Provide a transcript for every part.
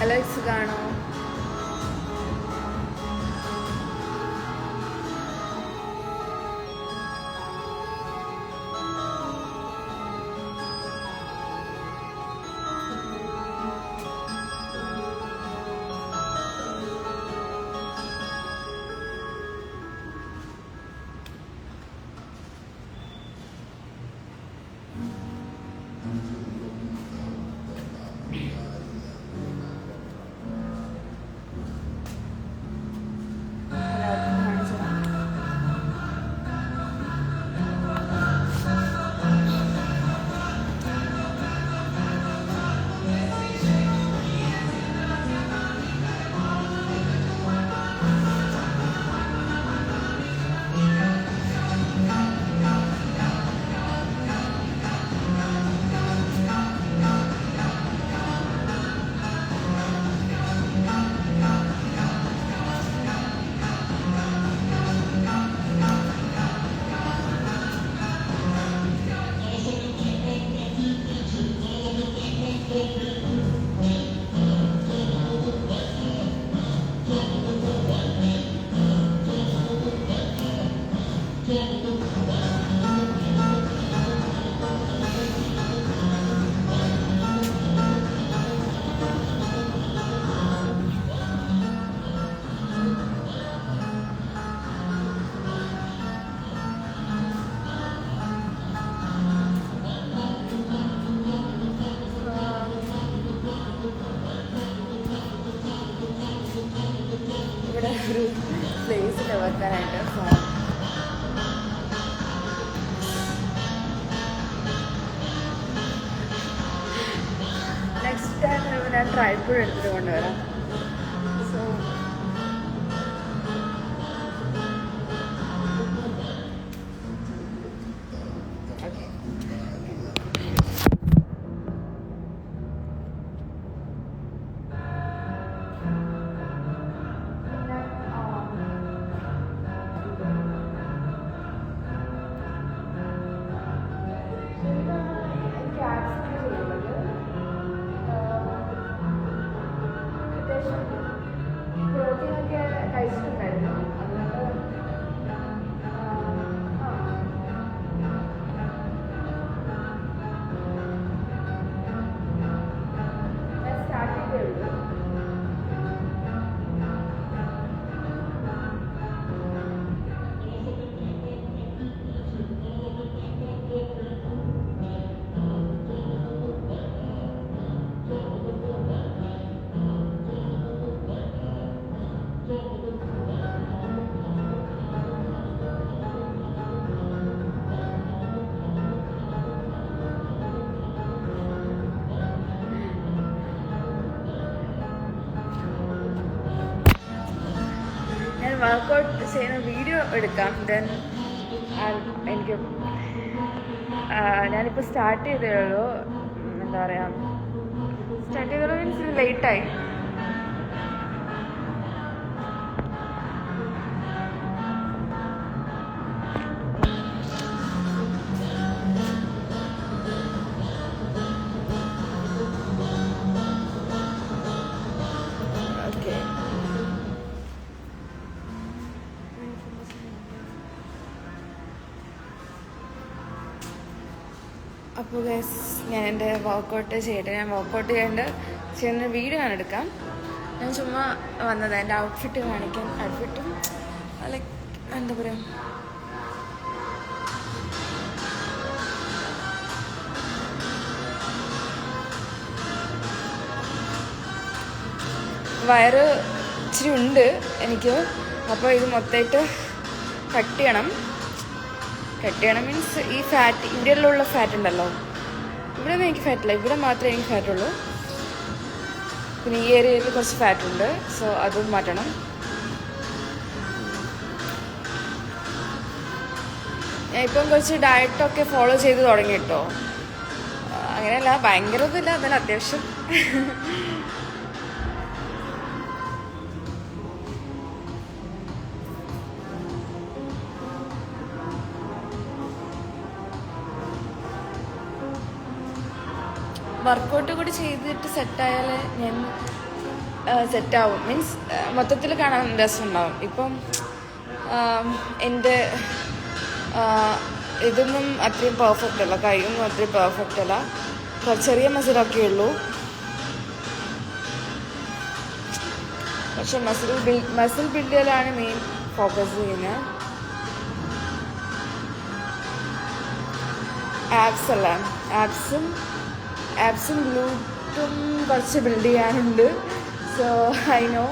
Alex കാണോ? ഇവിടെ ഒരു പ്ലേസിൽ വെക്കാനായിട്ട് ഫോൺ നെക്സ്റ്റ് ടൈം ഞാൻ ട്രൈപ്പോഡ് എടുത്തിട്ട് കൊണ്ടുവരാം. സോ പ്രോട്ടീനൊക്കെ കഴിച്ചിട്ടുണ്ടായിരുന്നു. ഞാൻ സ്റ്റാർട്ട് ചെയ്തേ ഉള്ളൂ. ഞാൻ വർക്കൗട്ട് ചെയ്യുന്ന വീഡിയോ എടുക്കാം. ദെൻ എനിക്ക് ഞാനിപ്പോൾ സ്റ്റാർട്ട് ചെയ്തേ ഉള്ളൂ. എന്താ പറയുക, സ്റ്റാർട്ട് ചെയ്തോളൂ മീൻസ് ലേറ്റായി. ഓക്കെ, അപ്പോൾ ഗൈസ് ഞാൻ എൻ്റെ വർക്കൗട്ട് ചെയ്യട്ടെ. ഞാൻ വർക്കൗട്ട് ചെയ്യുന്ന വീഡിയോ ഞാൻ എടുക്കാം. ഞാൻ ചുമ്മാ വന്നത് എൻ്റെ ഔട്ട്ഫിറ്റ് കാണിക്കാൻ. ഔട്ട്ഫിറ്റും ലൈക്ക് എന്താ പറയുക, വയറ് ഇച്ചിരി ഉണ്ട് എനിക്ക്. അപ്പോൾ ഇത് മൊത്തമായിട്ട് കട്ട് ചെയ്യണം മീൻസ് ഈ ഫാറ്റ്, ഇവിടെയുള്ള ഫാറ്റ് ഉണ്ടല്ലോ, ഇവിടെ ഒന്നും എനിക്ക് ഫാറ്റില്ല, ഇവിടെ മാത്രമേ എനിക്ക് ഫാറ്റുള്ളൂ. പിന്നെ ഈ ഏരിയയിൽ കുറച്ച് ഫാറ്റ് ഉണ്ട്. സോ അതും മാറ്റണം. ഞാൻ ഇപ്പം കുറച്ച് ഡയറ്റൊക്കെ ഫോളോ ചെയ്ത് തുടങ്ങി കേട്ടോ. അങ്ങനെയല്ല, ഭയങ്കര ഒന്നുമില്ല, എന്നാലും അത്യാവശ്യം. വർക്കൗട്ട് കൂടി ചെയ്തിട്ട് സെറ്റായാലേ ഞാൻ സെറ്റാവും. മീൻസ് മൊത്തത്തിൽ കാണാൻ രസമുണ്ടാവും. ഇപ്പം എൻ്റെ ഇതൊന്നും അത്രയും പെർഫെക്റ്റ് അല്ല, കൈയൊന്നും അത്രയും പെർഫെക്റ്റ് അല്ല, ചെറിയ മസിലൊക്കെ ഉള്ളൂ. പക്ഷെ മസിൽ ബിൽഡിലാണ് മെയിൻ ഫോക്കസ് ചെയ്യുന്നത്. ആപ്സ് അല്ല, ആപ്സും ഗ്ലൂട്ടും കുറച്ച് ബിൽഡ് ചെയ്യാനുണ്ട്. സോ ഐ നോ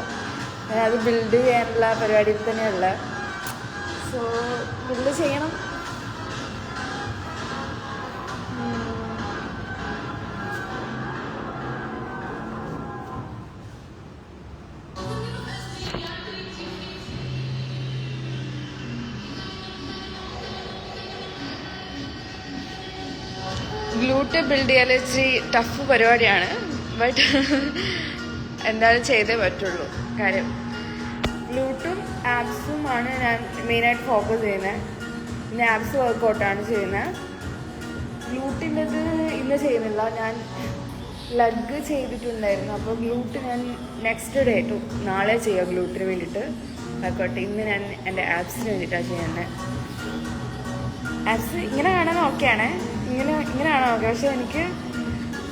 അത് ബിൽഡ് ചെയ്യാനുള്ള പരിപാടിയിൽ തന്നെയുള്ള. സോ ബിൽഡ് ചെയ്യണം. ഗ്ലൂട്ട് ബിൽഡ് ചെയ്യാൻ ഇച്ചിരി ടഫ് പരിപാടിയാണ്. ബട്ട് എന്തായാലും ചെയ്തേ പറ്റുള്ളൂ. കാര്യം ഗ്ലൂട്ടും ആപ്സും ആണ് ഞാൻ മെയിനായിട്ട് ഫോക്കസ് ചെയ്യുന്നത്. പിന്നെ ആപ്സ് വർക്കൗട്ടാണ് ചെയ്യുന്നത്. ഗ്ലൂട്ടിൻ്റെത് ഇന്ന് ചെയ്യുന്നില്ല, ഞാൻ ലഗ് ചെയ്തിട്ടുണ്ടായിരുന്നു. അപ്പോൾ ഗ്ലൂട്ട് ഞാൻ നെക്സ്റ്റ് ഡേ നാളെ ചെയ്യാം ഗ്ലൂട്ടിന് വേണ്ടിയിട്ട് വർക്കൗട്ട്. ഇന്ന് ഞാൻ എൻ്റെ ആപ്സിന് വേണ്ടിയിട്ടാണ് ചെയ്യുന്നത്. ആപ്സ് ഇങ്ങനെ കാണാൻ ഓക്കെയാണ്, ഇങ്ങനെ കാണാൻ ഓക്കെ. പക്ഷെ എനിക്ക്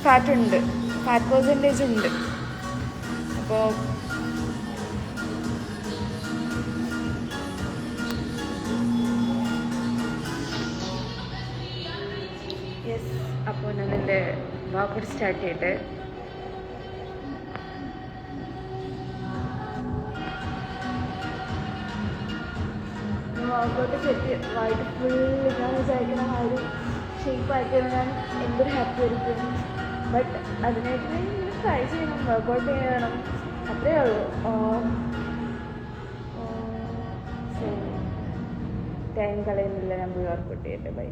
ഫാറ്റ് പെർസെൻറ്റേജ് ഉണ്ട്. അപ്പോൾ യെസ്, അപ്പോൾ ഞാൻ എൻ്റെ വർക്കൗട്ട് സ്റ്റാർട്ട് ചെയ്തിട്ട് വർക്കൗട്ട് സെറ്റ് വൈറ്റ് ഫുൾ ഞാൻ വിചാരിക്കുന്ന ആ ഒരു ഷേപ്പാക്കിയത് ഞാൻ എന്തൊരു ഹാപ്പി ആയിരിക്കും. ബട്ട് അതിനായിട്ട് ട്രൈ ചെയ്യണം, വർക്കൗട്ട് ചെയ്യണം, അത്രേ ഉള്ളൂ. ടൈം കളയുന്നില്ല, ഞാൻ പോയി വർക്കൗട്ട് ചെയ്തിട്ട് ബൈ.